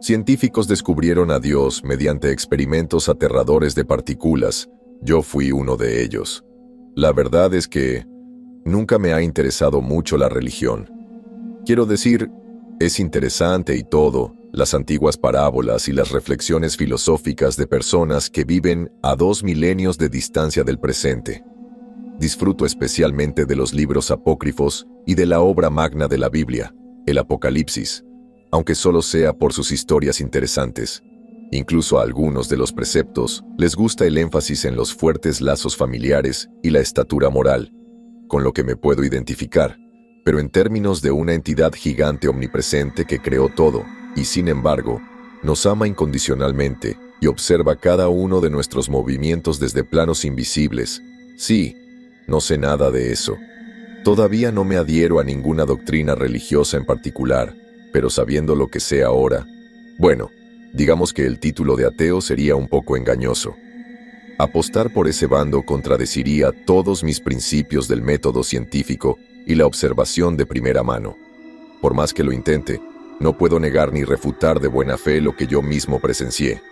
Científicos descubrieron a Dios mediante experimentos aterradores de partículas. Yo fui uno de ellos. La verdad es que nunca me ha interesado mucho la religión. Quiero decir, es interesante y todo, las antiguas parábolas y las reflexiones filosóficas de personas que viven a 2 milenios de distancia del presente. Disfruto especialmente de los libros apócrifos y de la obra magna de la Biblia, el Apocalipsis, aunque solo sea por sus historias interesantes. Incluso a algunos de los preceptos les gusta el énfasis en los fuertes lazos familiares y la estatura moral, con lo que me puedo identificar, pero en términos de una entidad gigante omnipresente que creó todo, y sin embargo, nos ama incondicionalmente y observa cada uno de nuestros movimientos desde planos invisibles. Sí, no sé nada de eso. Todavía no me adhiero a ninguna doctrina religiosa en particular, pero sabiendo lo que sé ahora, bueno, digamos que el título de ateo sería un poco engañoso. Apostar por ese bando contradeciría todos mis principios del método científico y la observación de primera mano. Por más que lo intente, no puedo negar ni refutar de buena fe lo que yo mismo presencié.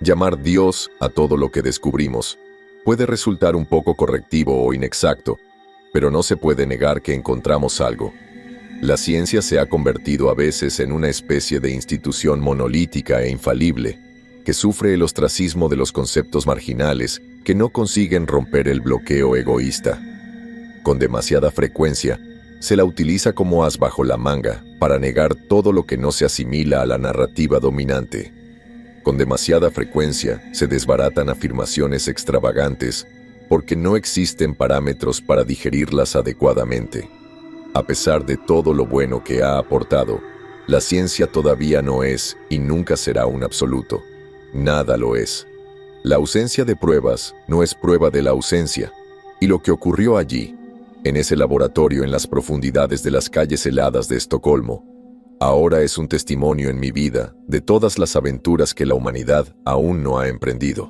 Llamar Dios a todo lo que descubrimos puede resultar un poco correctivo o inexacto, pero no se puede negar que encontramos algo. La ciencia se ha convertido a veces en una especie de institución monolítica e infalible, que sufre el ostracismo de los conceptos marginales que no consiguen romper el bloqueo egoísta. Con demasiada frecuencia, se la utiliza como as bajo la manga para negar todo lo que no se asimila a la narrativa dominante. Con demasiada frecuencia se desbaratan afirmaciones extravagantes porque no existen parámetros para digerirlas adecuadamente. A pesar de todo lo bueno que ha aportado, la ciencia todavía no es y nunca será un absoluto. Nada lo es. La ausencia de pruebas no es prueba de la ausencia, y lo que ocurrió allí, en ese laboratorio en las profundidades de las calles heladas de Estocolmo, ahora es un testimonio en mi vida de todas las aventuras que la humanidad aún no ha emprendido.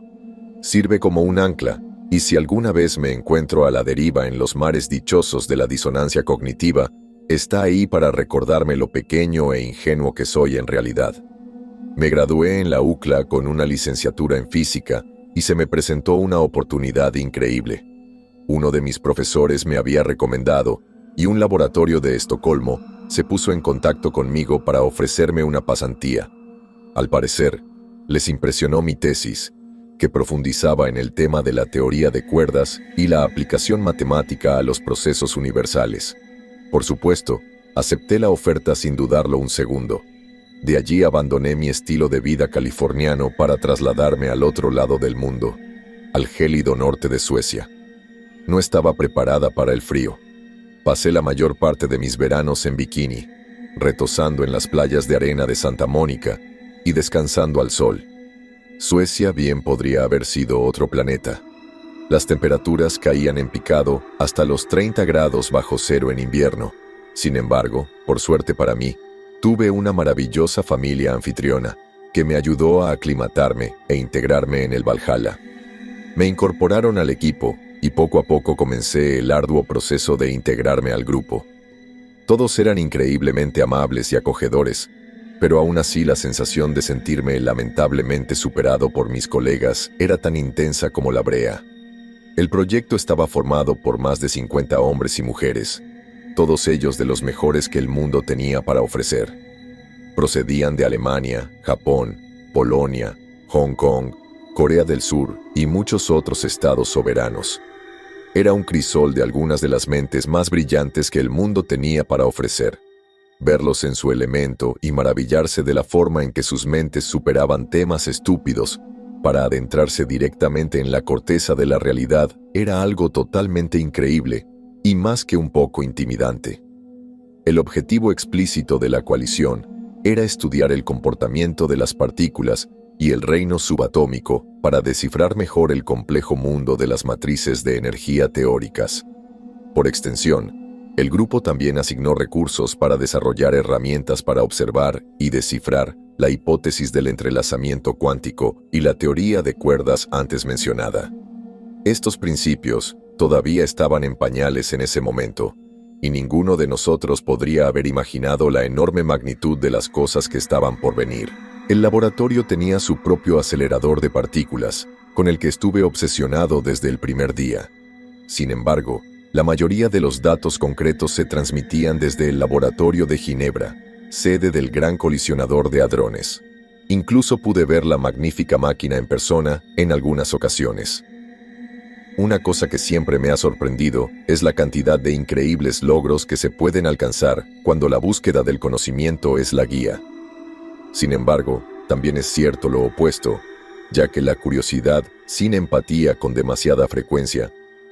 Sirve como un ancla, y si alguna vez me encuentro a la deriva en los mares dichosos de la disonancia cognitiva, está ahí para recordarme lo pequeño e ingenuo que soy en realidad. Me gradué en la UCLA con una licenciatura en física y se me presentó una oportunidad increíble. Uno de mis profesores me había recomendado y un laboratorio de Estocolmo se puso en contacto conmigo para ofrecerme una pasantía. Al parecer, les impresionó mi tesis, que profundizaba en el tema de la teoría de cuerdas y la aplicación matemática a los procesos universales. Por supuesto, acepté la oferta sin dudarlo un segundo. De allí abandoné mi estilo de vida californiano para trasladarme al otro lado del mundo, al gélido norte de Suecia. No estaba preparada para el frío. Pasé la mayor parte de mis veranos en bikini, retosando en las playas de arena de Santa Mónica y descansando al sol. Suecia bien podría haber sido otro planeta. Las temperaturas caían en picado hasta los 30 grados bajo cero en invierno. Sin embargo, por suerte para mí, tuve una maravillosa familia anfitriona que me ayudó a aclimatarme e integrarme en el Valhalla. Me incorporaron al equipo y poco a poco comencé el arduo proceso de integrarme al grupo. Todos eran increíblemente amables y acogedores, pero aún así la sensación de sentirme lamentablemente superado por mis colegas era tan intensa como la brea. El proyecto estaba formado por más de 50 hombres y mujeres, todos ellos de los mejores que el mundo tenía para ofrecer. Procedían de Alemania, Japón, Polonia, Hong Kong, Corea del Sur y muchos otros estados soberanos. Era un crisol de algunas de las mentes más brillantes que el mundo tenía para ofrecer. Verlos en su elemento y maravillarse de la forma en que sus mentes superaban temas estúpidos para adentrarse directamente en la corteza de la realidad era algo totalmente increíble y más que un poco intimidante. El objetivo explícito de la coalición era estudiar el comportamiento de las partículas y el reino subatómico para descifrar mejor el complejo mundo de las matrices de energía teóricas. Por extensión, el grupo también asignó recursos para desarrollar herramientas para observar y descifrar la hipótesis del entrelazamiento cuántico y la teoría de cuerdas antes mencionada. Estos principios todavía estaban en pañales en ese momento, y ninguno de nosotros podría haber imaginado la enorme magnitud de las cosas que estaban por venir. El laboratorio tenía su propio acelerador de partículas, con el que estuve obsesionado desde el primer día. Sin embargo, la mayoría de los datos concretos se transmitían desde el laboratorio de Ginebra, sede del Gran Colisionador de Hadrones. Incluso pude ver la magnífica máquina en persona en algunas ocasiones. Una cosa que siempre me ha sorprendido es la cantidad de increíbles logros que se pueden alcanzar cuando la búsqueda del conocimiento es la guía. Sin embargo, también es cierto lo opuesto, ya que la curiosidad, sin empatía con demasiada frecuencia,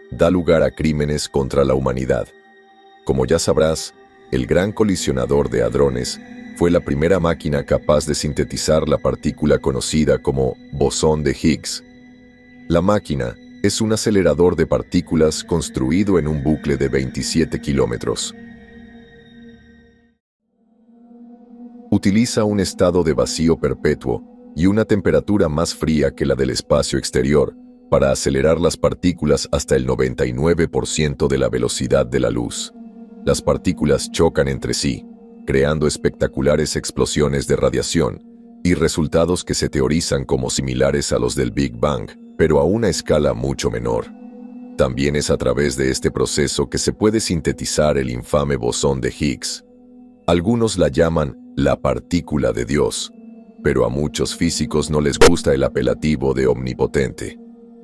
da lugar a crímenes contra la humanidad. Como ya sabrás, el Gran Colisionador de Hadrones fue la primera máquina capaz de sintetizar la partícula conocida como bosón de Higgs. La máquina es un acelerador de partículas construido en un bucle de 27 kilómetros. Utiliza un estado de vacío perpetuo y una temperatura más fría que la del espacio exterior para acelerar las partículas hasta el 99% de la velocidad de la luz. Las partículas chocan entre sí, creando espectaculares explosiones de radiación y resultados que se teorizan como similares a los del Big Bang, pero a una escala mucho menor. También es a través de este proceso que se puede sintetizar el infame bosón de Higgs. Algunos la llaman la partícula de Dios, pero a muchos físicos no les gusta el apelativo de omnipotente.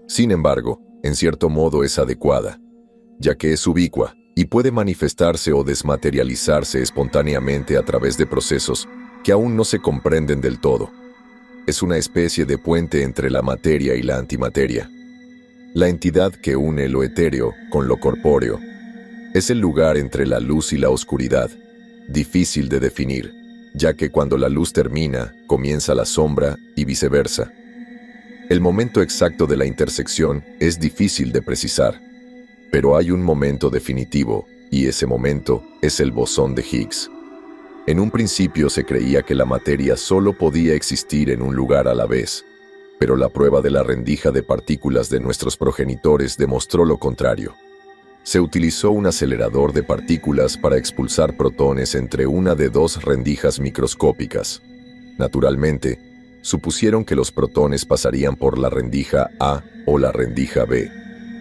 Sin embargo, en cierto modo es adecuada, ya que es ubicua y puede manifestarse o desmaterializarse espontáneamente a través de procesos que aún no se comprenden del todo. Es una especie de puente entre la materia y la antimateria. La entidad que une lo etéreo con lo corpóreo. Es el lugar entre la luz y la oscuridad, difícil de definir, ya que cuando la luz termina, comienza la sombra y viceversa. El momento exacto de la intersección es difícil de precisar, pero hay un momento definitivo, y ese momento es el bosón de Higgs. En un principio se creía que la materia solo podía existir en un lugar a la vez, pero la prueba de la rendija de partículas de nuestros progenitores demostró lo contrario. Se utilizó un acelerador de partículas para expulsar protones entre una de dos rendijas microscópicas. Naturalmente, supusieron que los protones pasarían por la rendija A o la rendija B,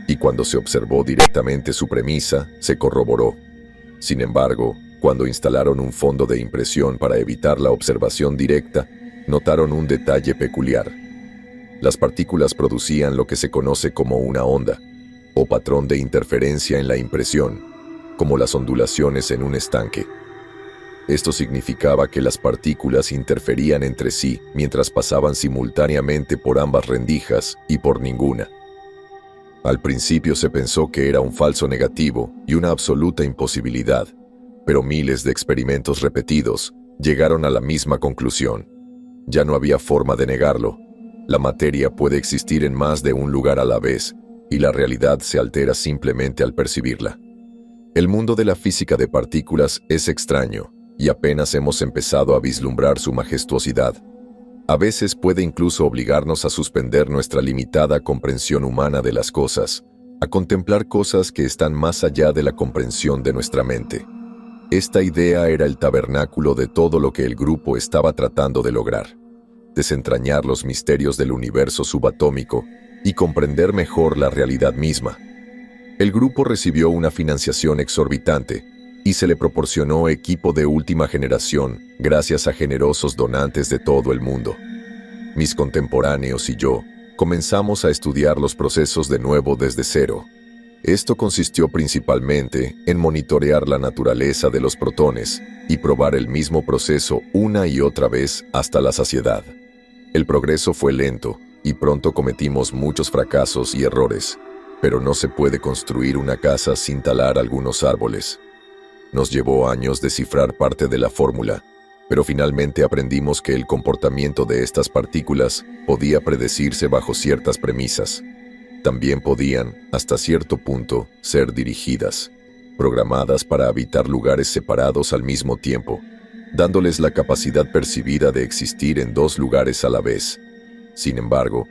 y cuando se observó directamente su premisa, se corroboró. Sin embargo, cuando instalaron un fondo de impresión para evitar la observación directa, notaron un detalle peculiar. Las partículas producían lo que se conoce como una onda, o patrón de interferencia en la impresión, como las ondulaciones en un estanque. Esto significaba que las partículas interferían entre sí mientras pasaban simultáneamente por ambas rendijas y por ninguna. Al principio se pensó que era un falso negativo y una absoluta imposibilidad, pero miles de experimentos repetidos llegaron a la misma conclusión. Ya no había forma de negarlo. La materia puede existir en más de un lugar a la vez, y la realidad se altera simplemente al percibirla. El mundo de la física de partículas es extraño, y apenas hemos empezado a vislumbrar su majestuosidad. A veces puede incluso obligarnos a suspender nuestra limitada comprensión humana de las cosas, a contemplar cosas que están más allá de la comprensión de nuestra mente. Esta idea era el tabernáculo de todo lo que el grupo estaba tratando de lograr: desentrañar los misterios del universo subatómico y comprender mejor la realidad misma. El grupo recibió una financiación exorbitante y se le proporcionó equipo de última generación gracias a generosos donantes de todo el mundo. Mis contemporáneos y yo comenzamos a estudiar los procesos de nuevo desde cero. Esto consistió principalmente en monitorear la naturaleza de los protones y probar el mismo proceso una y otra vez hasta la saciedad. El progreso fue lento y pronto cometimos muchos fracasos y errores, pero no se puede construir una casa sin talar algunos árboles. Nos llevó años descifrar parte de la fórmula, pero finalmente aprendimos que el comportamiento de estas partículas podía predecirse bajo ciertas premisas. También podían, hasta cierto punto, ser dirigidas, programadas para habitar lugares separados al mismo tiempo, dándoles la capacidad percibida de existir en dos lugares a la vez. Sin embargo,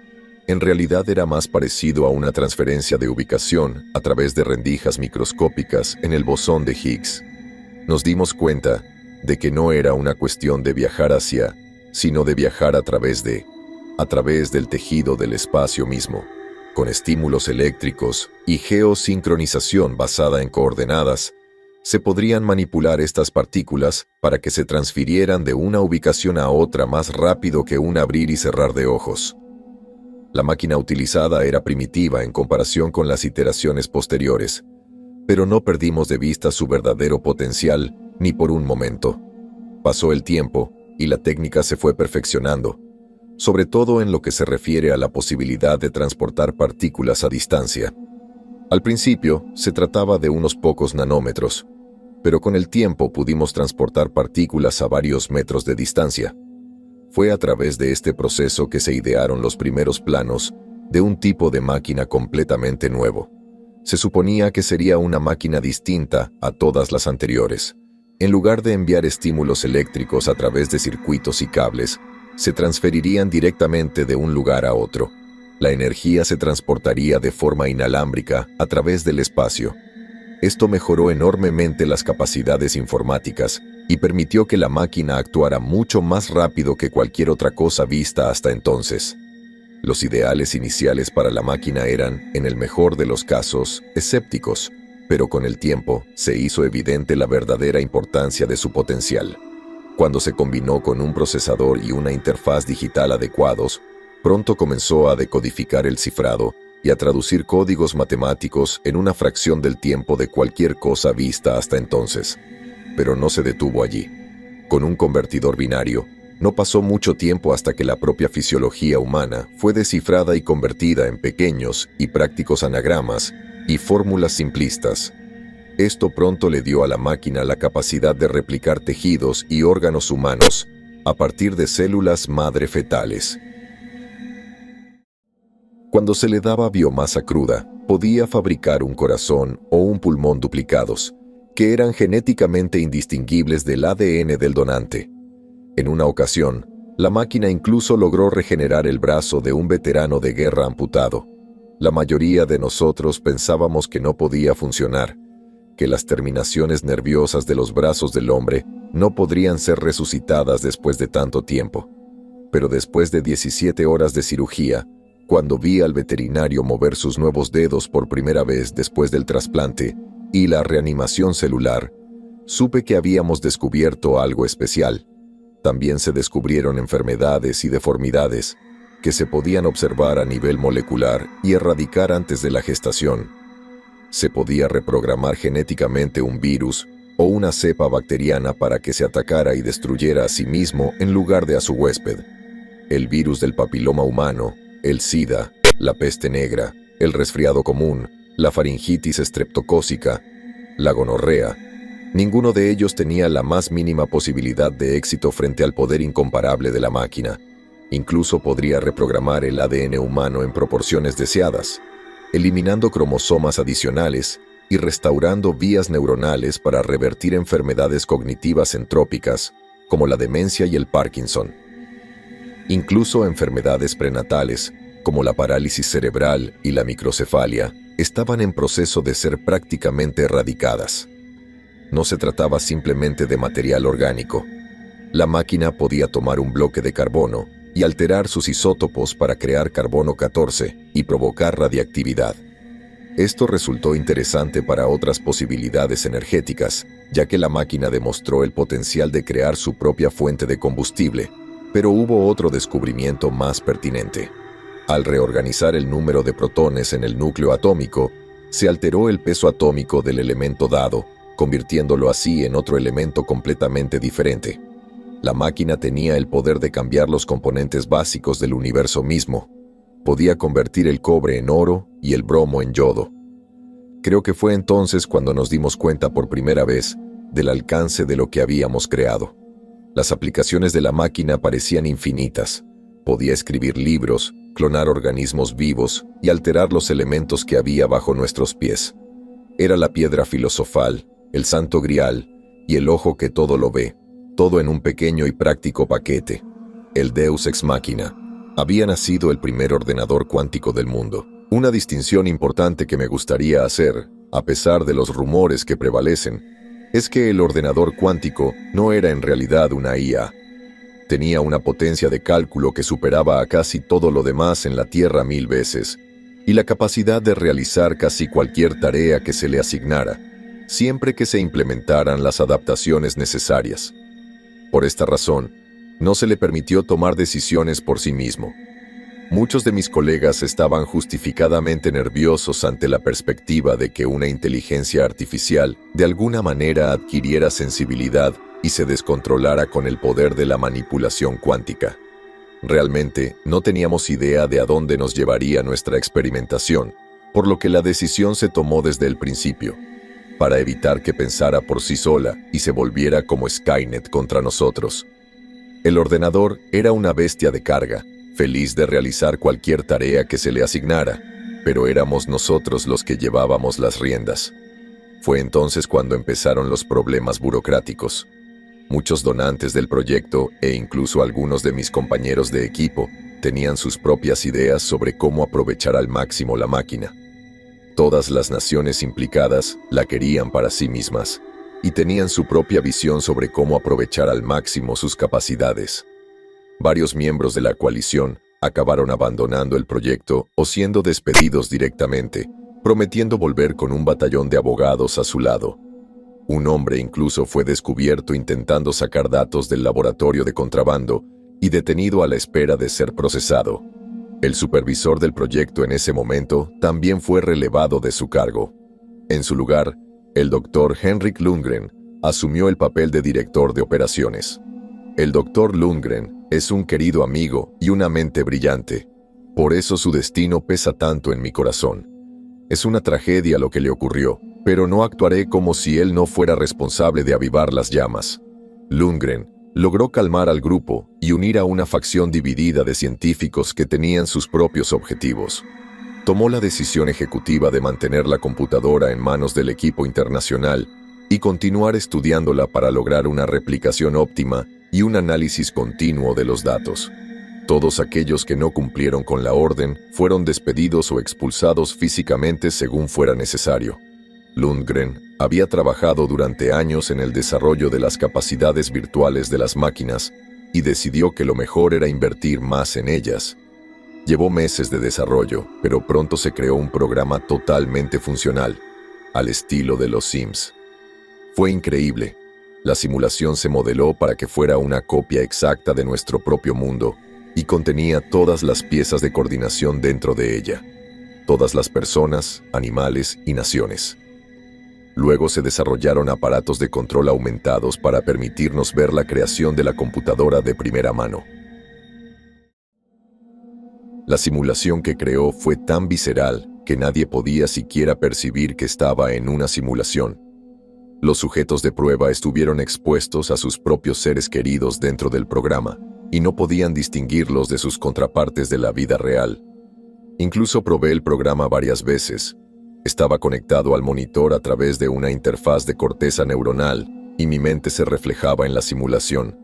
en realidad era más parecido a una transferencia de ubicación a través de rendijas microscópicas en el bosón de Higgs. Nos dimos cuenta de que no era una cuestión de viajar hacia sino de viajar a través del tejido del espacio mismo, con estímulos eléctricos y geosincronización basada en coordenadas. Se podrían manipular estas partículas para que se transfirieran de una ubicación a otra más rápido que un abrir y cerrar de ojos. La máquina utilizada era primitiva en comparación con las iteraciones posteriores, pero no perdimos de vista su verdadero potencial ni por un momento. Pasó el tiempo y la técnica se fue perfeccionando, sobre todo en lo que se refiere a la posibilidad de transportar partículas a distancia. Al principio se trataba de unos pocos nanómetros, pero con el tiempo pudimos transportar partículas a varios metros de distancia. Fue a través de este proceso que se idearon los primeros planos de un tipo de máquina completamente nuevo. Se suponía que sería una máquina distinta a todas las anteriores. En lugar de enviar estímulos eléctricos a través de circuitos y cables, se transferirían directamente de un lugar a otro. La energía se transportaría de forma inalámbrica a través del espacio. Esto mejoró enormemente las capacidades informáticas y permitió que la máquina actuara mucho más rápido que cualquier otra cosa vista hasta entonces. Los ideales iniciales para la máquina eran, en el mejor de los casos, escépticos, pero con el tiempo se hizo evidente la verdadera importancia de su potencial. Cuando se combinó con un procesador y una interfaz digital adecuados, pronto comenzó a decodificar el cifrado y a traducir códigos matemáticos en una fracción del tiempo de cualquier cosa vista hasta entonces. Pero no se detuvo allí. Con un convertidor binario, no pasó mucho tiempo hasta que la propia fisiología humana fue descifrada y convertida en pequeños y prácticos anagramas y fórmulas simplistas. Esto pronto le dio a la máquina la capacidad de replicar tejidos y órganos humanos a partir de células madre fetales. Cuando se le daba biomasa cruda, podía fabricar un corazón o un pulmón duplicados, que eran genéticamente indistinguibles del ADN del donante. En una ocasión, la máquina incluso logró regenerar el brazo de un veterano de guerra amputado. La mayoría de nosotros pensábamos que no podía funcionar, que las terminaciones nerviosas de los brazos del hombre no podrían ser resucitadas después de tanto tiempo. Pero después de 17 horas de cirugía, cuando vi al veterinario mover sus nuevos dedos por primera vez después del trasplante y la reanimación celular, supe que habíamos descubierto algo especial. También se descubrieron enfermedades y deformidades que se podían observar a nivel molecular y erradicar antes de la gestación. Se podía reprogramar genéticamente un virus o una cepa bacteriana para que se atacara y destruyera a sí mismo en lugar de a su huésped. El virus del papiloma humano, el SIDA, la peste negra, el resfriado común, la faringitis estreptocócica, la gonorrea. Ninguno de ellos tenía la más mínima posibilidad de éxito frente al poder incomparable de la máquina. Incluso podría reprogramar el ADN humano en proporciones deseadas, eliminando cromosomas adicionales y restaurando vías neuronales para revertir enfermedades cognitivas entrópicas, como la demencia y el Parkinson. Incluso enfermedades prenatales, como la parálisis cerebral y la microcefalia, estaban en proceso de ser prácticamente erradicadas. No se trataba simplemente de material orgánico. La máquina podía tomar un bloque de carbono y alterar sus isótopos para crear carbono 14 y provocar radiactividad. Esto resultó interesante para otras posibilidades energéticas, ya que la máquina demostró el potencial de crear su propia fuente de combustible, pero hubo otro descubrimiento más pertinente. Al reorganizar el número de protones en el núcleo atómico, se alteró el peso atómico del elemento dado, convirtiéndolo así en otro elemento completamente diferente. La máquina tenía el poder de cambiar los componentes básicos del universo mismo. Podía convertir el cobre en oro y el bromo en yodo. Creo que fue entonces cuando nos dimos cuenta por primera vez del alcance de lo que habíamos creado. Las aplicaciones de la máquina parecían infinitas. Podía escribir libros, clonar organismos vivos y alterar los elementos que había bajo nuestros pies. Era la piedra filosofal, el santo grial y el ojo que todo lo ve, todo en un pequeño y práctico paquete. El Deus ex machina. Había nacido el primer ordenador cuántico del mundo. Una distinción importante que me gustaría hacer, a pesar de los rumores que prevalecen, es que el ordenador cuántico no era en realidad una IA. Tenía una potencia de cálculo que superaba a casi todo lo demás en la Tierra 1000 veces, y la capacidad de realizar casi cualquier tarea que se le asignara, siempre que se implementaran las adaptaciones necesarias. Por esta razón, no se le permitió tomar decisiones por sí mismo. Muchos de mis colegas estaban justificadamente nerviosos ante la perspectiva de que una inteligencia artificial de alguna manera adquiriera sensibilidad y se descontrolara con el poder de la manipulación cuántica. Realmente, no teníamos idea de a dónde nos llevaría nuestra experimentación, por lo que la decisión se tomó desde el principio, para evitar que pensara por sí sola y se volviera como Skynet contra nosotros. El ordenador era una bestia de carga, feliz de realizar cualquier tarea que se le asignara, pero éramos nosotros los que llevábamos las riendas. Fue entonces cuando empezaron los problemas burocráticos. Muchos donantes del proyecto e incluso algunos de mis compañeros de equipo tenían sus propias ideas sobre cómo aprovechar al máximo la máquina. Todas las naciones implicadas la querían para sí mismas y tenían su propia visión sobre cómo aprovechar al máximo sus capacidades. Varios miembros de la coalición acabaron abandonando el proyecto o siendo despedidos directamente, prometiendo volver con un batallón de abogados a su lado. Un hombre incluso fue descubierto intentando sacar datos del laboratorio de contrabando y detenido a la espera de ser procesado. El supervisor del proyecto en ese momento también fue relevado de su cargo. En su lugar, el Dr. Henrik Lundgren asumió el papel de director de operaciones. El Dr. Lundgren es un querido amigo y una mente brillante. Por eso su destino pesa tanto en mi corazón. Es una tragedia lo que le ocurrió, pero no actuaré como si él no fuera responsable de avivar las llamas. Lundgren logró calmar al grupo y unir a una facción dividida de científicos que tenían sus propios objetivos. Tomó la decisión ejecutiva de mantener la computadora en manos del equipo internacional y continuar estudiándola para lograr una replicación óptima y un análisis continuo de los datos. Todos aquellos que no cumplieron con la orden fueron despedidos o expulsados físicamente según fuera necesario. Lundgren había trabajado durante años en el desarrollo de las capacidades virtuales de las máquinas y decidió que lo mejor era invertir más en ellas. Llevó meses de desarrollo, pero pronto se creó un programa totalmente funcional, al estilo de los Sims. Fue increíble. La simulación se modeló para que fuera una copia exacta de nuestro propio mundo y contenía todas las piezas de coordinación dentro de ella, todas las personas, animales y naciones. Luego se desarrollaron aparatos de control aumentados para permitirnos ver la creación de la computadora de primera mano. La simulación que creó fue tan visceral que nadie podía siquiera percibir que estaba en una simulación. Los sujetos de prueba estuvieron expuestos a sus propios seres queridos dentro del programa y no podían distinguirlos de sus contrapartes de la vida real. Incluso probé el programa varias veces. Estaba conectado al monitor a través de una interfaz de corteza neuronal y mi mente se reflejaba en la simulación.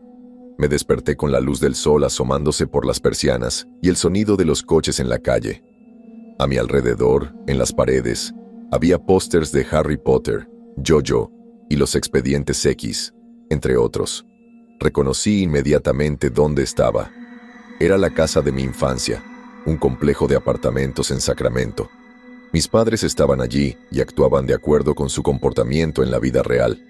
Me desperté con la luz del sol asomándose por las persianas y el sonido de los coches en la calle. A mi alrededor, en las paredes, había pósters de Harry Potter, JoJo y los Expedientes X, entre otros. Reconocí inmediatamente dónde estaba. Era la casa de mi infancia, un complejo de apartamentos en Sacramento. Mis padres estaban allí y actuaban de acuerdo con su comportamiento en la vida real.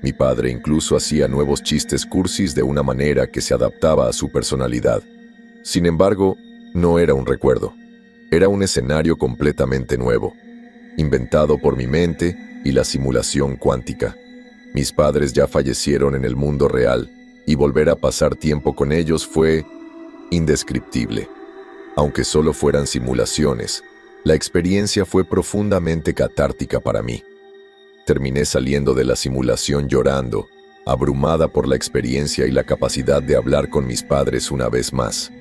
Mi padre incluso hacía nuevos chistes cursis de una manera que se adaptaba a su personalidad. Sin embargo, no era un recuerdo. Era un escenario completamente nuevo, inventado por mi mente y la simulación cuántica. Mis padres ya fallecieron en el mundo real y volver a pasar tiempo con ellos fue indescriptible. Aunque solo fueran simulaciones, la experiencia fue profundamente catártica para mí. Terminé saliendo de la simulación llorando, abrumada por la experiencia y la capacidad de hablar con mis padres una vez más.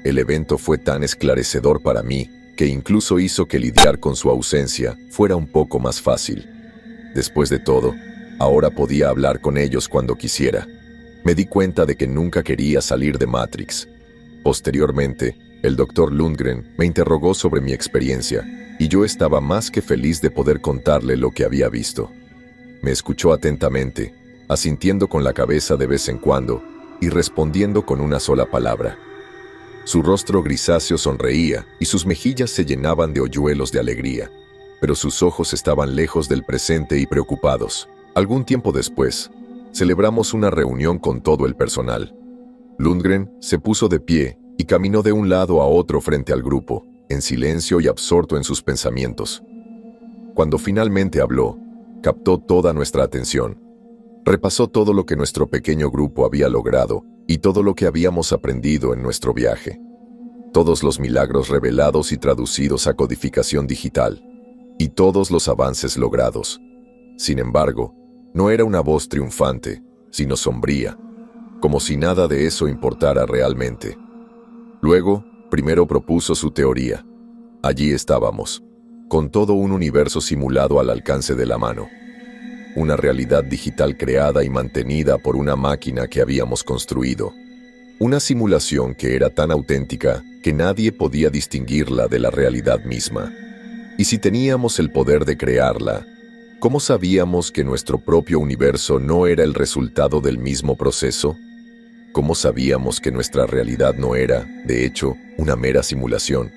El evento fue tan esclarecedor para mí que incluso hizo que lidiar con su ausencia fuera un poco más fácil. Después de todo, ahora podía hablar con ellos cuando quisiera. Me di cuenta de que nunca quería salir de Matrix. Posteriormente, el Dr. Lundgren me interrogó sobre mi experiencia y yo estaba más que feliz de poder contarle lo que había visto. Me escuchó atentamente, asintiendo con la cabeza de vez en cuando, y respondiendo con una sola palabra. Su rostro grisáceo sonreía y sus mejillas se llenaban de hoyuelos de alegría, pero sus ojos estaban lejos del presente y preocupados. Algún tiempo después, celebramos una reunión con todo el personal. Lundgren se puso de pie y caminó de un lado a otro frente al grupo, en silencio y absorto en sus pensamientos. Cuando finalmente habló, captó toda nuestra atención. Repasó todo lo que nuestro pequeño grupo había logrado y todo lo que habíamos aprendido en nuestro viaje. Todos los milagros revelados y traducidos a codificación digital, y todos los avances logrados. Sin embargo, no era una voz triunfante, sino sombría, como si nada de eso importara realmente. Luego, primero propuso su teoría. Allí estábamos, con todo un universo simulado al alcance de la mano. Una realidad digital creada y mantenida por una máquina que habíamos construido. Una simulación que era tan auténtica que nadie podía distinguirla de la realidad misma. Y si teníamos el poder de crearla, ¿cómo sabíamos que nuestro propio universo no era el resultado del mismo proceso? ¿Cómo sabíamos que nuestra realidad no era, de hecho, una mera simulación?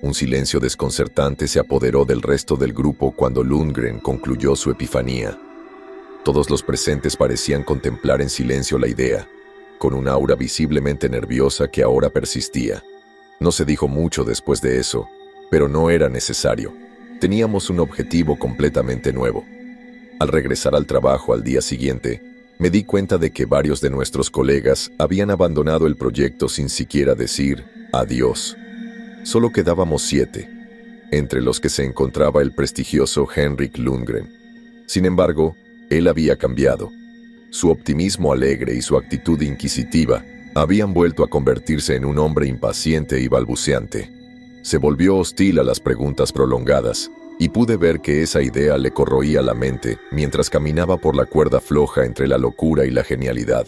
Un silencio desconcertante se apoderó del resto del grupo cuando Lundgren concluyó su epifanía. Todos los presentes parecían contemplar en silencio la idea, con un aura visiblemente nerviosa que ahora persistía. No se dijo mucho después de eso, pero no era necesario. Teníamos un objetivo completamente nuevo. Al regresar al trabajo al día siguiente, me di cuenta de que varios de nuestros colegas habían abandonado el proyecto sin siquiera decir adiós. Solo quedábamos 7, entre los que se encontraba el prestigioso Henrik Lundgren. Sin embargo, él había cambiado. Su optimismo alegre y su actitud inquisitiva habían vuelto a convertirse en un hombre impaciente y balbuceante. Se volvió hostil a las preguntas prolongadas, y pude ver que esa idea le corroía la mente mientras caminaba por la cuerda floja entre la locura y la genialidad.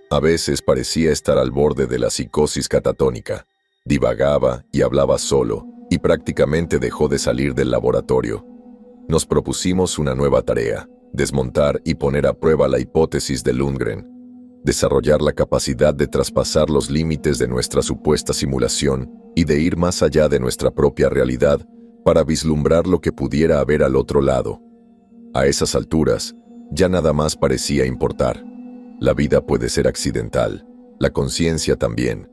A veces parecía estar al borde de la psicosis catatónica. Divagaba y hablaba solo, y prácticamente dejó de salir del laboratorio. Nos propusimos una nueva tarea: desmontar y poner a prueba la hipótesis de Lundgren, desarrollar la capacidad de traspasar los límites de nuestra supuesta simulación y de ir más allá de nuestra propia realidad para vislumbrar lo que pudiera haber al otro lado. A esas alturas, ya nada más parecía importar. La vida puede ser accidental, la conciencia también,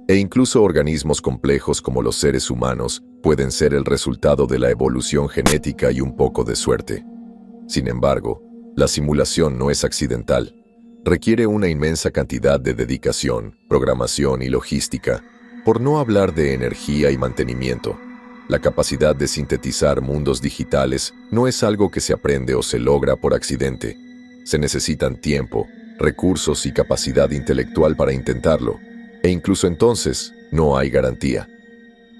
e incluso organismos complejos como los seres humanos pueden ser el resultado de la evolución genética y un poco de suerte. Sin embargo, la simulación no es accidental. Requiere una inmensa cantidad de dedicación, programación y logística, por no hablar de energía y mantenimiento. La capacidad de sintetizar mundos digitales no es algo que se aprende o se logra por accidente. Se necesitan tiempo, recursos y capacidad intelectual para intentarlo, e incluso entonces no hay garantía.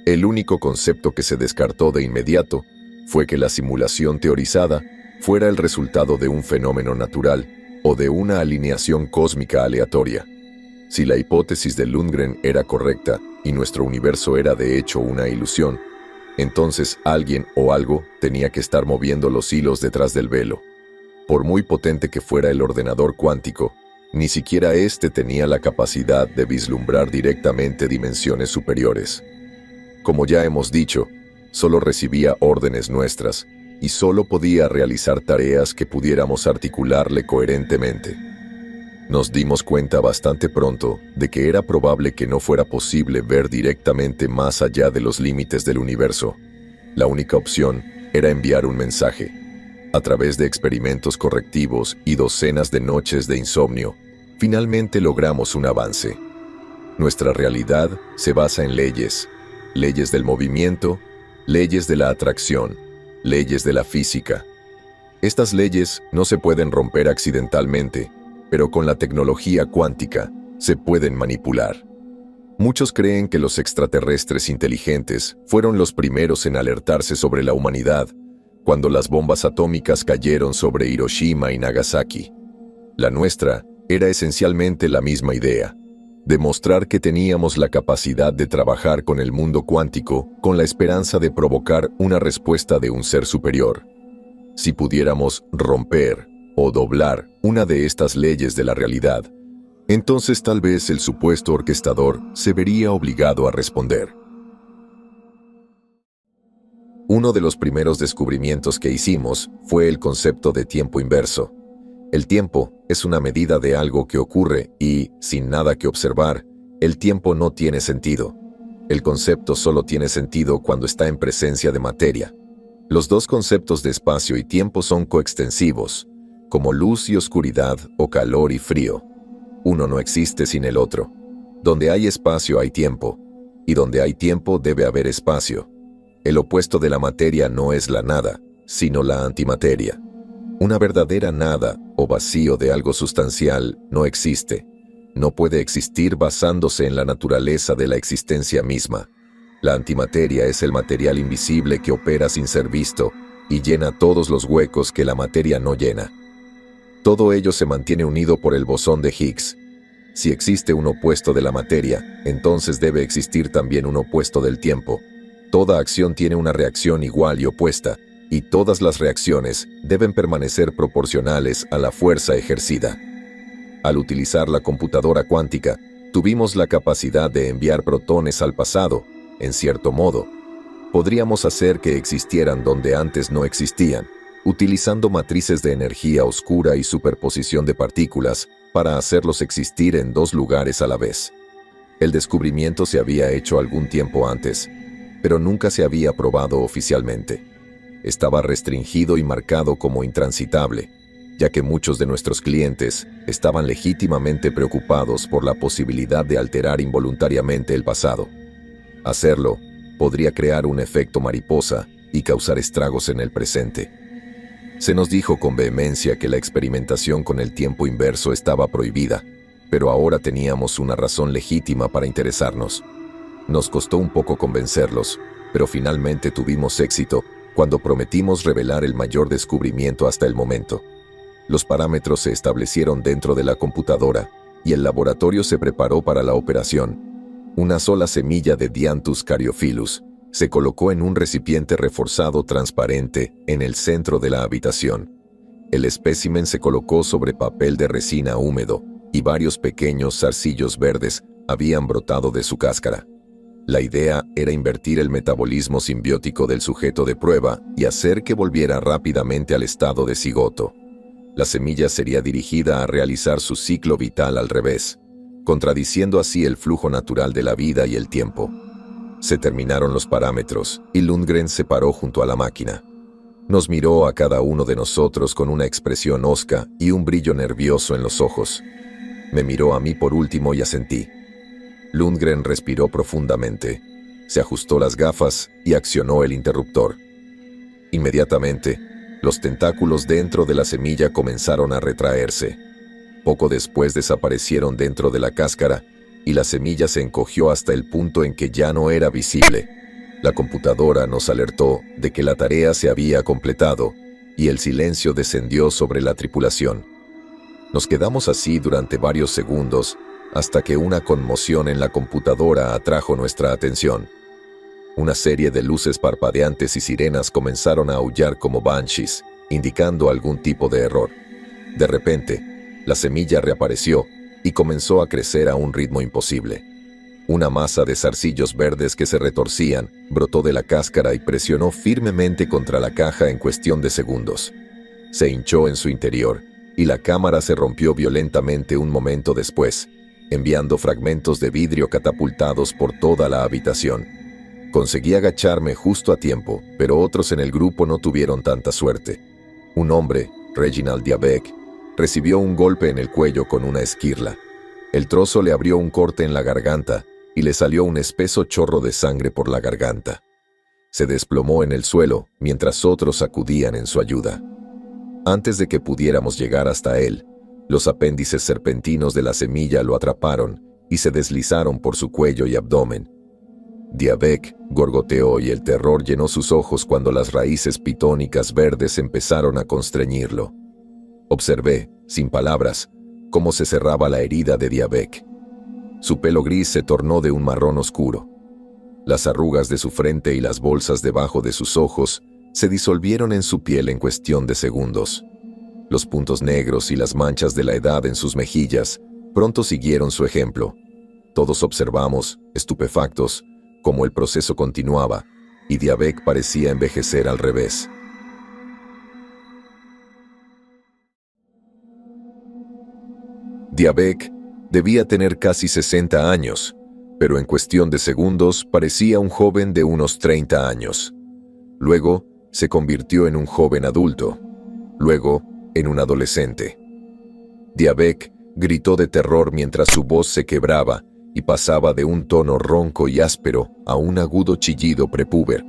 El único concepto que se descartó de inmediato fue que la simulación teorizada fuera el resultado de un fenómeno natural o de una alineación cósmica aleatoria. Si la hipótesis de Lundgren era correcta y nuestro universo era de hecho una ilusión, entonces alguien o algo tenía que estar moviendo los hilos detrás del velo. Por muy potente que fuera el ordenador cuántico, ni siquiera éste tenía la capacidad de vislumbrar directamente dimensiones superiores. Como ya hemos dicho, solo recibía órdenes nuestras y solo podía realizar tareas que pudiéramos articularle coherentemente. Nos dimos cuenta bastante pronto de que era probable que no fuera posible ver directamente más allá de los límites del universo. La única opción era enviar un mensaje. A través de experimentos correctivos y docenas de noches de insomnio, finalmente logramos un avance. Nuestra realidad se basa en leyes, leyes del movimiento, leyes de la atracción, leyes de la física. Estas leyes no se pueden romper accidentalmente, pero con la tecnología cuántica se pueden manipular. Muchos creen que los extraterrestres inteligentes fueron los primeros en alertarse sobre la humanidad cuando las bombas atómicas cayeron sobre Hiroshima y Nagasaki. La nuestra era esencialmente la misma idea: demostrar que teníamos la capacidad de trabajar con el mundo cuántico con la esperanza de provocar una respuesta de un ser superior. Si pudiéramos romper o doblar una de estas leyes de la realidad, Entonces tal vez el supuesto orquestador se vería obligado a responder. Uno de los primeros descubrimientos que hicimos fue el concepto de tiempo inverso. El tiempo es una medida de algo que ocurre y, sin nada que observar, el tiempo no tiene sentido. El concepto solo tiene sentido cuando está en presencia de materia. Los dos conceptos de espacio y tiempo son coextensivos, como luz y oscuridad o calor y frío. Uno no existe sin el otro. Donde hay espacio hay tiempo, y donde hay tiempo debe haber espacio. El opuesto de la materia no es la nada, sino la antimateria. Una verdadera nada o vacío de algo sustancial no existe. No puede existir basándose en la naturaleza de la existencia misma. La antimateria es el material invisible que opera sin ser visto y llena todos los huecos que la materia no llena. Todo ello se mantiene unido por el bosón de Higgs. Si existe un opuesto de la materia, entonces debe existir también un opuesto del tiempo. Toda acción tiene una reacción igual y opuesta, y todas las reacciones deben permanecer proporcionales a la fuerza ejercida. Al utilizar la computadora cuántica, tuvimos la capacidad de enviar protones al pasado, en cierto modo. Podríamos hacer que existieran donde antes no existían, utilizando matrices de energía oscura y superposición de partículas para hacerlos existir en dos lugares a la vez. El descubrimiento se había hecho algún tiempo antes, pero nunca se había probado oficialmente. Estaba restringido y marcado como intransitable, ya que muchos de nuestros clientes estaban legítimamente preocupados por la posibilidad de alterar involuntariamente el pasado. Hacerlo podría crear un efecto mariposa y causar estragos en el presente. Se nos dijo con vehemencia que la experimentación con el tiempo inverso estaba prohibida, pero ahora teníamos una razón legítima para interesarnos. Nos costó un poco convencerlos, pero finalmente tuvimos éxito cuando prometimos revelar el mayor descubrimiento hasta el momento. Los parámetros se establecieron dentro de la computadora y el laboratorio se preparó para la operación. Una sola semilla de Dianthus caryophyllus se colocó en un recipiente reforzado transparente en el centro de la habitación. El espécimen se colocó sobre papel de resina húmedo y varios pequeños zarcillos verdes habían brotado de su cáscara. La idea era invertir el metabolismo simbiótico del sujeto de prueba y hacer que volviera rápidamente al estado de cigoto. La semilla sería dirigida a realizar su ciclo vital al revés, contradiciendo así el flujo natural de la vida y el tiempo. Se terminaron los parámetros y Lundgren se paró junto a la máquina. Nos miró a cada uno de nosotros con una expresión hosca y un brillo nervioso en los ojos. Me miró a mí por último y asentí. Lundgren respiró profundamente, se ajustó las gafas y accionó el interruptor. Inmediatamente, los tentáculos dentro de la semilla comenzaron a retraerse. Poco después desaparecieron dentro de la cáscara y la semilla se encogió hasta el punto en que ya no era visible. La computadora nos alertó de que la tarea se había completado y el silencio descendió sobre la tripulación. Nos quedamos así durante varios segundos hasta que una conmoción en la computadora atrajo nuestra atención. Una serie de luces parpadeantes y sirenas comenzaron a aullar como banshees, indicando algún tipo de error. De repente, la semilla reapareció y comenzó a crecer a un ritmo imposible. Una masa de zarcillos verdes que se retorcían brotó de la cáscara y presionó firmemente contra la caja en cuestión de segundos. Se hinchó en su interior y la cámara se rompió violentamente un momento después, enviando fragmentos de vidrio catapultados por toda la habitación. Conseguí agacharme justo a tiempo, pero otros en el grupo no tuvieron tanta suerte. Un hombre, Reginald Diabeck, recibió un golpe en el cuello con una esquirla. El trozo le abrió un corte en la garganta y le salió un espeso chorro de sangre por la garganta. Se desplomó en el suelo mientras otros acudían en su ayuda. Antes de que pudiéramos llegar hasta él, los apéndices serpentinos de la semilla lo atraparon y se deslizaron por su cuello y abdomen. Diabeck gorgoteó y el terror llenó sus ojos cuando las raíces pitónicas verdes empezaron a constreñirlo. Observé, sin palabras, cómo se cerraba la herida de Diabeck. Su pelo gris se tornó de un marrón oscuro. Las arrugas de su frente y las bolsas debajo de sus ojos se disolvieron en su piel en cuestión de segundos. Los puntos negros y las manchas de la edad en sus mejillas Pronto siguieron su ejemplo. Todos observamos, estupefactos, cómo el proceso continuaba, y Diabek parecía envejecer al revés. Diabek debía tener casi 60 años, pero en cuestión de segundos parecía un joven de unos 30 años. Luego se convirtió en un joven adulto, luego en un adolescente. Diabek gritó de terror mientras su voz se quebraba y pasaba de un tono ronco y áspero a un agudo chillido prepúber.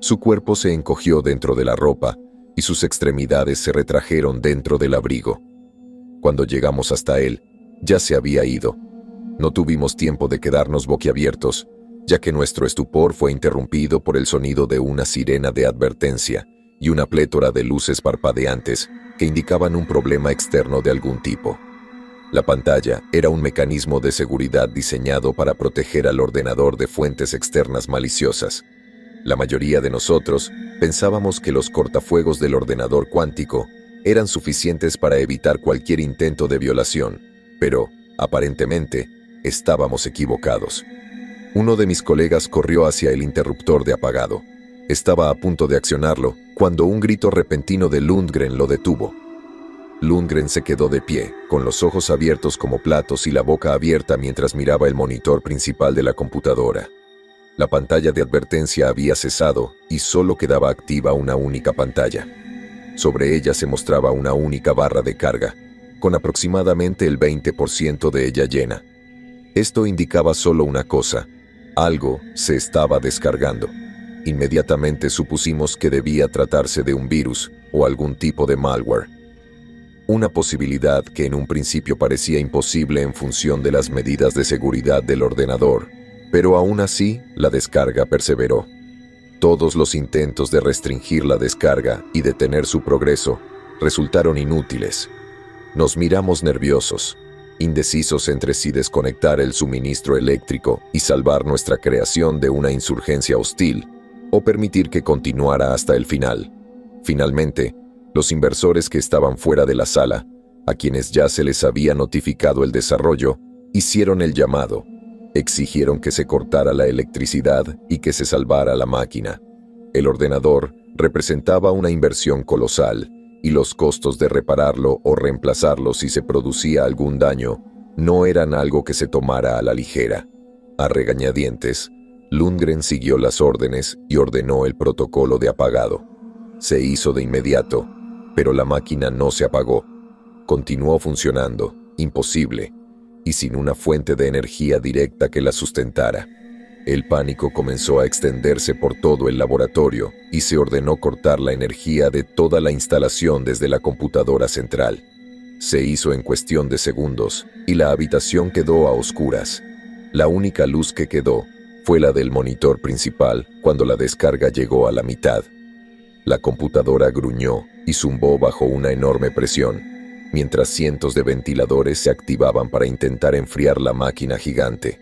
Su cuerpo se encogió dentro de la ropa y sus extremidades se retrajeron dentro del abrigo. Cuando llegamos hasta él, ya se había ido. No tuvimos tiempo de quedarnos boquiabiertos, ya que nuestro estupor fue interrumpido por el sonido de una sirena de advertencia y una plétora de luces parpadeantes que indicaban un problema externo de algún tipo. La pantalla era un mecanismo de seguridad diseñado para proteger al ordenador de fuentes externas maliciosas. La mayoría de nosotros pensábamos que los cortafuegos del ordenador cuántico eran suficientes para evitar cualquier intento de violación, pero, aparentemente, estábamos equivocados. Uno de mis colegas corrió hacia el interruptor de apagado. Estaba a punto de accionarlo cuando un grito repentino de Lundgren lo detuvo. Lundgren se quedó de pie, con los ojos abiertos como platos y la boca abierta mientras miraba el monitor principal de la computadora. La pantalla de advertencia había cesado y solo quedaba activa una única pantalla. Sobre ella se mostraba una única barra de carga, con aproximadamente el 20% de ella llena. Esto indicaba solo una cosa: algo se estaba descargando. Inmediatamente supusimos que debía tratarse de un virus o algún tipo de malware. Una posibilidad que en un principio parecía imposible en función de las medidas de seguridad del ordenador, pero aún así la descarga perseveró. Todos los intentos de restringir la descarga y detener su progreso resultaron inútiles. Nos miramos nerviosos, indecisos entre si desconectar el suministro eléctrico y salvar nuestra creación de una insurgencia hostil, o permitir que continuara hasta el final. Finalmente, los inversores que estaban fuera de la sala, a quienes ya se les había notificado el desarrollo, hicieron el llamado. Exigieron que se cortara la electricidad y que se salvara la máquina. El ordenador representaba una inversión colosal, y los costos de repararlo o reemplazarlo si se producía algún daño no eran algo que se tomara a la ligera. A regañadientes, Lundgren siguió las órdenes y ordenó el protocolo de apagado. Se hizo de inmediato, pero la máquina no se apagó. Continuó funcionando, imposible, y sin una fuente de energía directa que la sustentara. El pánico comenzó a extenderse por todo el laboratorio y se ordenó cortar la energía de toda la instalación desde la computadora central. Se hizo en cuestión de segundos y la habitación quedó a oscuras. La única luz que quedó fue la del monitor principal cuando la descarga llegó a la mitad. La computadora gruñó y zumbó bajo una enorme presión, mientras cientos de ventiladores se activaban para intentar enfriar la máquina gigante.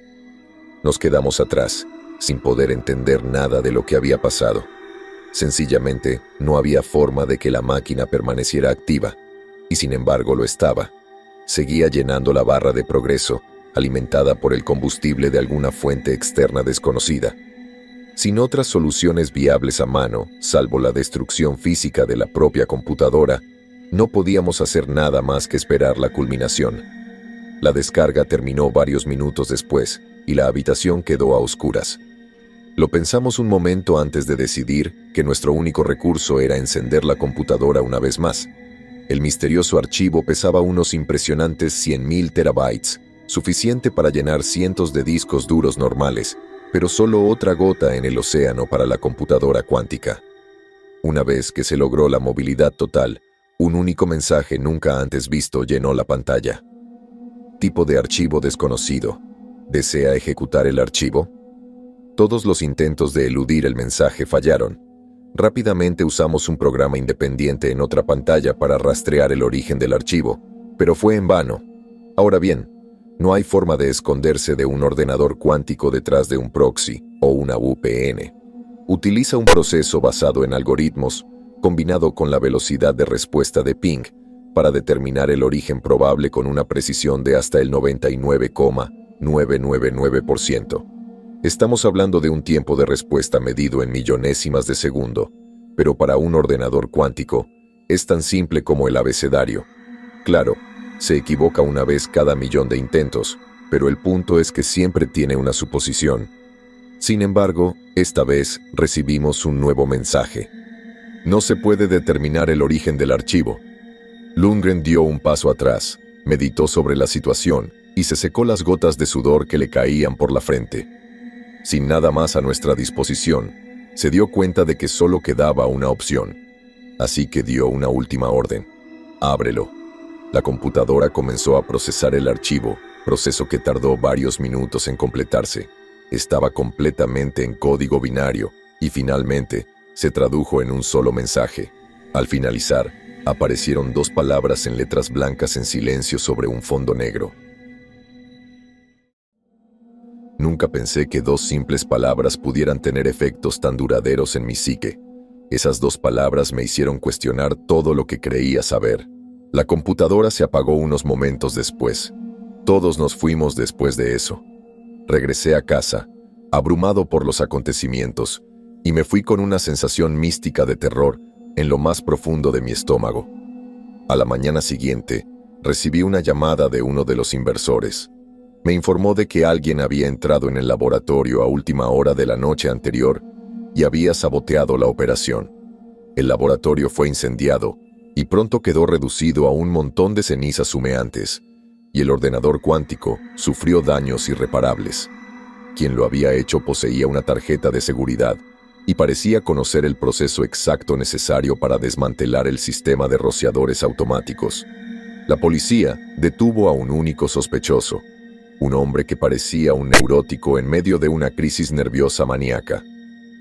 Nos quedamos atrás, sin poder entender nada de lo que había pasado. Sencillamente, no había forma de que la máquina permaneciera activa, y sin embargo lo estaba. Seguía llenando la barra de progreso, alimentada por el combustible de alguna fuente externa desconocida. Sin otras soluciones viables a mano, salvo la destrucción física de la propia computadora, no podíamos hacer nada más que esperar la culminación. La descarga terminó varios minutos después, y la habitación quedó a oscuras. Lo pensamos un momento antes de decidir que nuestro único recurso era encender la computadora una vez más. El misterioso archivo pesaba unos impresionantes 100.000 terabytes, suficiente para llenar cientos de discos duros normales, pero solo otra gota en el océano para la computadora cuántica. Una vez que se logró la movilidad total, un único mensaje nunca antes visto llenó la pantalla. Tipo de archivo desconocido. ¿Desea ejecutar el archivo? Todos los intentos de eludir el mensaje fallaron. Rápidamente usamos un programa independiente en otra pantalla para rastrear el origen del archivo, pero fue en vano. Ahora bien, no hay forma de esconderse de un ordenador cuántico detrás de un proxy o una VPN. Utiliza un proceso basado en algoritmos, combinado con la velocidad de respuesta de ping, para determinar el origen probable con una precisión de hasta el 99,999%. Estamos hablando de un tiempo de respuesta medido en millonésimas de segundo, pero para un ordenador cuántico es tan simple como el abecedario. Claro, se equivoca una vez cada millón de intentos, pero el punto es que siempre tiene una suposición. Sin embargo, esta vez recibimos un nuevo mensaje. No se puede determinar el origen del archivo. Lundgren dio un paso atrás, meditó sobre la situación y se secó las gotas de sudor que le caían por la frente. Sin nada más a nuestra disposición, se dio cuenta de que solo quedaba una opción. Así que dio una última orden. Ábrelo. La computadora comenzó a procesar el archivo, proceso que tardó varios minutos en completarse. Estaba completamente en código binario y finalmente se tradujo en un solo mensaje. Al finalizar, aparecieron 2 palabras en letras blancas en silencio sobre un fondo negro. Nunca pensé que 2 simples palabras pudieran tener efectos tan duraderos en mi psique. Esas 2 palabras me hicieron cuestionar todo lo que creía saber. La computadora se apagó unos momentos después. Todos nos fuimos después de eso. Regresé a casa, abrumado por los acontecimientos, y me fui con una sensación mística de terror en lo más profundo de mi estómago. A la mañana siguiente, recibí una llamada de uno de los inversores. Me informó de que alguien había entrado en el laboratorio a última hora de la noche anterior y había saboteado la operación. El laboratorio fue incendiado y pronto quedó reducido a un montón de cenizas humeantes, y el ordenador cuántico sufrió daños irreparables. Quien lo había hecho poseía una tarjeta de seguridad y parecía conocer el proceso exacto necesario para desmantelar el sistema de rociadores automáticos. La policía detuvo a un único sospechoso, un hombre que parecía un neurótico en medio de una crisis nerviosa maníaca.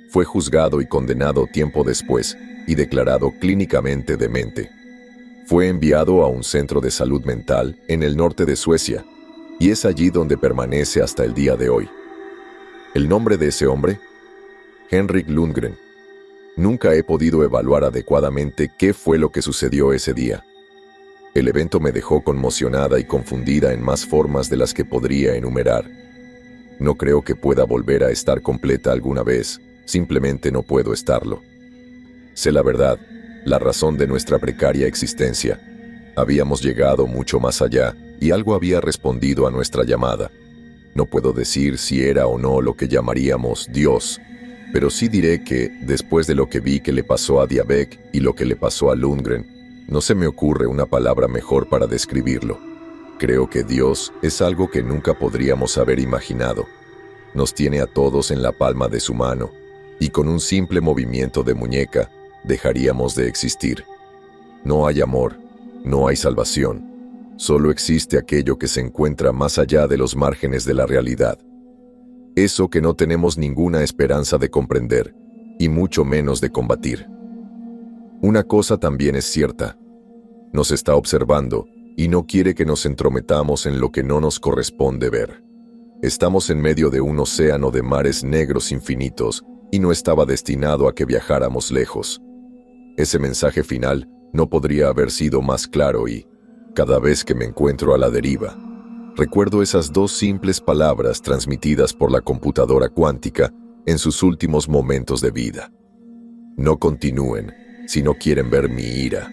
Fue juzgado y condenado tiempo después y declarado clínicamente demente. Fue enviado a un centro de salud mental en el norte de Suecia, y es allí donde permanece hasta el día de hoy. ¿El nombre de ese hombre? Henrik Lundgren. Nunca he podido evaluar adecuadamente qué fue lo que sucedió ese día. El evento me dejó conmocionada y confundida en más formas de las que podría enumerar. No creo que pueda volver a estar completa alguna vez, simplemente no puedo estarlo. Sé la verdad, la razón de nuestra precaria existencia. Habíamos llegado mucho más allá y algo había respondido a nuestra llamada. No puedo decir si era o no lo que llamaríamos Dios, pero sí diré que, después de lo que vi que le pasó a Diabek y lo que le pasó a Lundgren, no se me ocurre una palabra mejor para describirlo. Creo que Dios es algo que nunca podríamos haber imaginado. Nos tiene a todos en la palma de su mano, y con un simple movimiento de muñeca, dejaríamos de existir. No hay amor, no hay salvación. Solo existe aquello que se encuentra más allá de los márgenes de la realidad. Eso que no tenemos ninguna esperanza de comprender, y mucho menos de combatir. Una cosa también es cierta. Nos está observando y no quiere que nos entrometamos en lo que no nos corresponde ver. Estamos en medio de un océano de mares negros infinitos y no estaba destinado a que viajáramos lejos. Ese mensaje final no podría haber sido más claro y, cada vez que me encuentro a la deriva, recuerdo esas 2 simples palabras transmitidas por la computadora cuántica en sus últimos momentos de vida. No continúen si no quieren ver mi ira.